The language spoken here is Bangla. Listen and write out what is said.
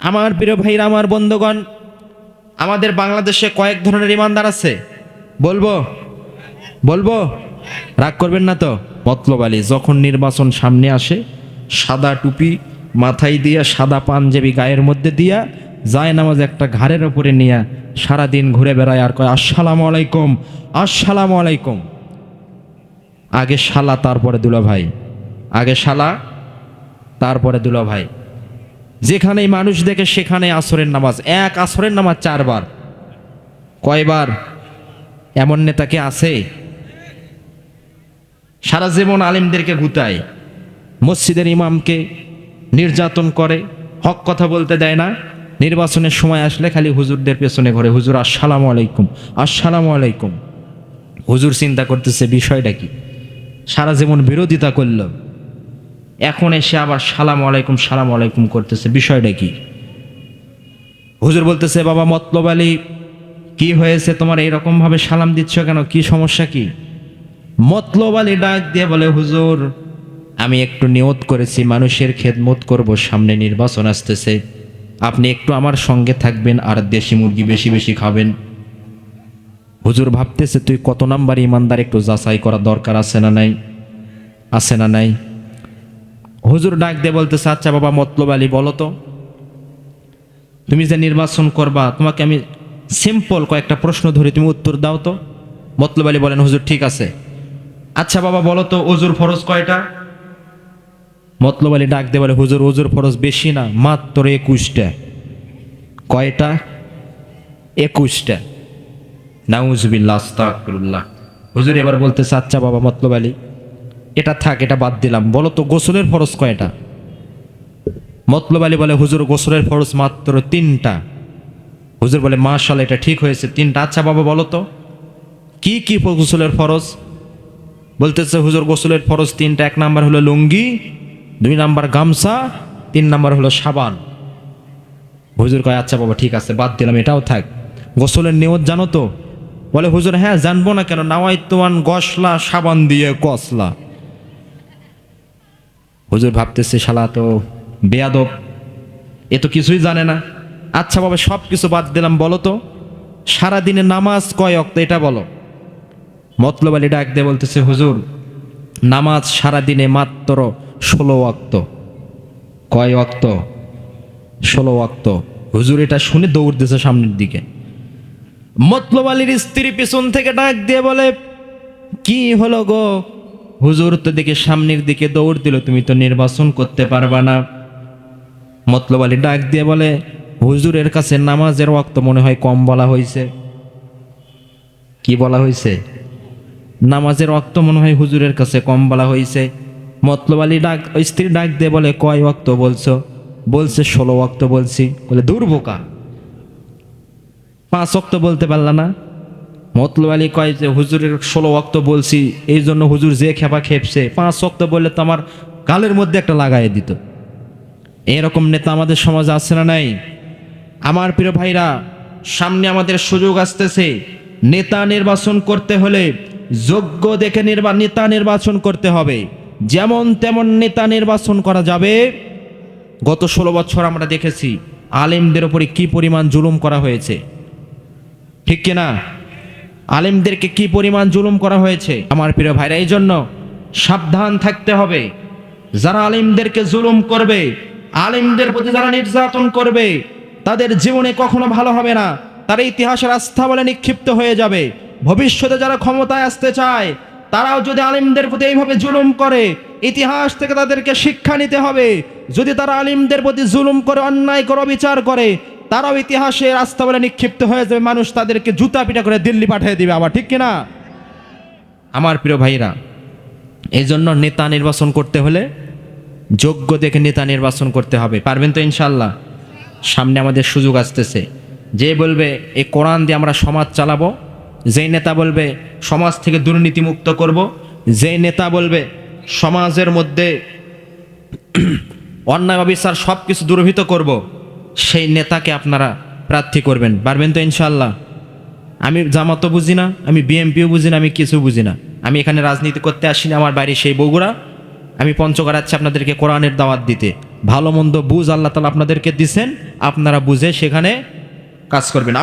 আমার প্রিয় ভাইরা, আমার বন্ধুগণ, আমাদের বাংলাদেশে কয়েক ধরনের ইমানদার আছে। বলবো বলবো রাগ করবেন না তো? মতলব আলী যখন নির্বাচন সামনে আসে, সাদা টুপি মাথায় দিয়া, সাদা পাঞ্জাবি গায়ের মধ্যে দিয়া, যায় নামাজ একটা ঘাড়ের ওপরে নিয়ে সারাদিন ঘুরে বেড়ায় আর কয় আসসালামু আলাইকুম, আসসালামু আলাইকুম। আগে শালা তারপরে দুলা ভাই, আগে শালা তারপরে দুলা ভাই। যেখানেই মানুষ দেখে সেখানে আসরের নামাজ, এক আসরের নামাজ 4 বার। কয়বার? এমন নেতা কে আছে? সারা জীবন আলেমদেরকে গুতায়, মসজিদের ইমামকে নির্যাতন করে, হক কথা বলতে দেয় না। নির্বাচনের সময় আসলে খালি হুজুরদের পেছনে ঘরে, হুজুর আসসালামু আলাইকুম, আসসালামু আলাইকুম। হুজুর চিন্তা করতেছে বিষয়টা কি, সারা জীবন বিরোধিতা করল, এখন এসে আবার সালাম আলাইকুম সালাম আলাইকুম করতেছে, বিষয়টা কি? হুজুর বলতেছে, বাবা মতলব আলী, কি হয়েছে তোমার এইরকম ভাবে সালাম দিচ্ছ কেন, কি সমস্যা কি? মতলব আলী ডাক দিয়ে বলে, হুজুর আমি একটু নিয়ত করেছি মানুষের খেদমত করব, সামনে নির্বাচন আসতেছে, আপনি একটু আমার সঙ্গে থাকবেন আর দেশি মুরগি বেশি বেশি খাবেন। হুজুর ভাবতেছে, তুই কত নাম্বার ইমানদার, একটু যাচাই করা দরকার আছে না নাই? আছে না নাই? হুজুর ডাক দিয়ে বলতেছে, আচ্ছা বাবা মতলব আলী, বলো তো তুমি যে নির্বাচন করবা, তোমাকে আমি সিম্পল কয়েকটা প্রশ্ন ধরে তুমি উত্তর দাও তো। মতলব আলী বলেন, হুজুর ঠিক আছে। আচ্ছা বাবা বলো তো, ওজুর ফরজ কয়টা? মতলব আলী ডাক দিয়ে বলে, হুজুর ওজুর ফরজ বেশি না, মাত্র 21টা। কয়টা? 21টা। নাউজুবিল্লাহ, আস্তাগফিরুল্লাহ। হুজুর এবার বলতেছে, আচ্ছা বাবা মতলব আলী, এটা থাক, এটা বাদ দিলাম, বলো তো গোসলের ফরজ কয়টা? মতলব আলী বলে, হুজুর গোসলের ফরজ মাত্র 3টা। হুজুর বলে, মাশাআল্লাহ, এটা ঠিক হয়েছে, 3টা। আচ্ছা বাবা বলো তো কি কি গোসলের ফরজ? বলতেছে, হুজুর গোসলের ফরজ 3টা। 1 নাম্বার হলো লুঙ্গি, 2 নাম্বার গামছা, 3 নাম্বার হলো সাবান। হুজুর কয়, আচ্ছা বাবা ঠিক আছে, বাদ দিলাম, এটাও থাক। গোসলের নিয়ত জানো তো? বলে, হুজুর হ্যাঁ জানবো না কেন, নাওয়াইতুয়ান গসলা সাবান দিয়ে কসলা। হুজুর ভাবতেছে, শালা তো বেয়াদব, এ তো কিছুই জানে না। আচ্ছা বাবা সব কিছু বাদ দিলাম, বলো তো সারাদিনে নামাজ কয় ওয়াক্ত, এটা বলো। মতলব আলী ডাক দিয়ে বলতেছে, হুজুর নামাজ সারাদিনে মাত্র 16 ওয়াক্ত। কয় ওয়াক্ত? 16 ওয়াক্ত। হুজুর এটা শুনে দৌড় দিয়েছে সামনের দিকে। মতলব আলীর স্ত্রী পিছন থেকে ডাক দিয়ে বলে, কি হলো গো? হুজুর তো দেখে সামনের দিকে দৌড় দিল, তুমি তো নির্বাচন করতে পারবা না। মতলব আলী ডাক দিয়ে বলে, হুজুরের কাছে নামাজের ওয়াক্ত মনে হয় কম বলা হয়েছে। কি বলা হয়েছে? নামাজের ওয়াক্ত মনে হয় হুজুরের কাছে কম বলা হয়েছে। মতলব আলী স্ত্রী ডাক দিয়ে বলে, কয় ওয়াক্ত বলছো? বলছে 16 ওয়াক্ত বলছি। বলে, দূর বোকা, 5 ওয়াক্ত বলতে পারলা না? মতলব আলী কয় যে, হুজুরের 16 ওয়াক্ত বলছি, এই জন্য হুজুর যে খেপা খেপছে, 5 ওয়াক্ত বললে তো আমার গালের মধ্যে একটা লাগাই দিত। এরকম নেতা আমাদের সমাজে আছে না নাই? আমার প্রিয় ভাইরা, সামনে আমাদের সুযোগ আসতেছে। নেতা নির্বাচন করতে হলে যোগ্য দেখে নেতা নির্বাচন করতে হবে। যেমন তেমন নেতা নির্বাচন করা যাবে। গত 16 বছর আমরা দেখেছি আলেমদের উপরে কি পরিমাণ জুলুম করা হয়েছে, ঠিক কিনা? আলেমদেরকে কি পরিমাণ জুলুম করা হয়েছে। আমার প্রিয় ভাইরা, এই জন্য সাবধান থাকতে হবে। যারা আলেমদেরকে জুলুম করবে, আলেমদের প্রতি যারা নির্যাতন করবে, তাদের জীবনে কখনো ভালো হবে না। তারা ইতিহাসের আস্থা বলে নিক্ষিপ্ত হয়ে যাবে। ভবিষ্যতে যারা ক্ষমতায় আসতে চায়, তারাও যদি আলেমদের প্রতি এইভাবে জুলুম করে, ইতিহাস থেকে তাদেরকে শিক্ষা নিতে হবে। যদি তারা আলেমদের প্রতি জুলুম করে, অন্যায় করে, বিচার করে, তারাও ইতিহাসের আস্থা বলে নিক্ষিপ্ত হয়ে যাবে। মানুষ তাদেরকে জুতা পিটা করে দিল্লি পাঠিয়ে দিবে আবার, ঠিক কিনা? আমার প্রিয় ভাইরা, এই জন্য নেতা নির্বাচন করতে হলে যোগ্য দেখে নেতা নির্বাচন করতে হবে। পারবেন তো ইনশাল্লাহ? সামনে আমাদের সুযোগ আসতেছে। যে বলবে এই কোরআন দিয়ে আমরা সমাজ চালাবো, যেই নেতা বলবে সমাজ থেকে দুর্নীতি মুক্ত করব, যেই নেতা বলবে সমাজের মধ্যে অন্যায় অবিচার সব কিছু দূরীভূত করব, সেই নেতাকে আপনারা প্রার্থী করবেন। পারবেন তো ইনশাল্লাহ? আমি জামাতও বুঝি না, আমি বিএমপিও বুঝি না, আমি কিছু বুঝি না। আমি এখানে রাজনীতি করতে আসিনি, আমার বাড়ি সেই বগুড়া। আমি পঞ্চগড় আছি আপনাদেরকে কোরআনের দাওয়াত দিতে। ভালো মন্দ বুঝ আল্লাহ তাআলা আপনাদেরকে দিছেন, আপনারা বুঝে সেখানে কাজ করবেন।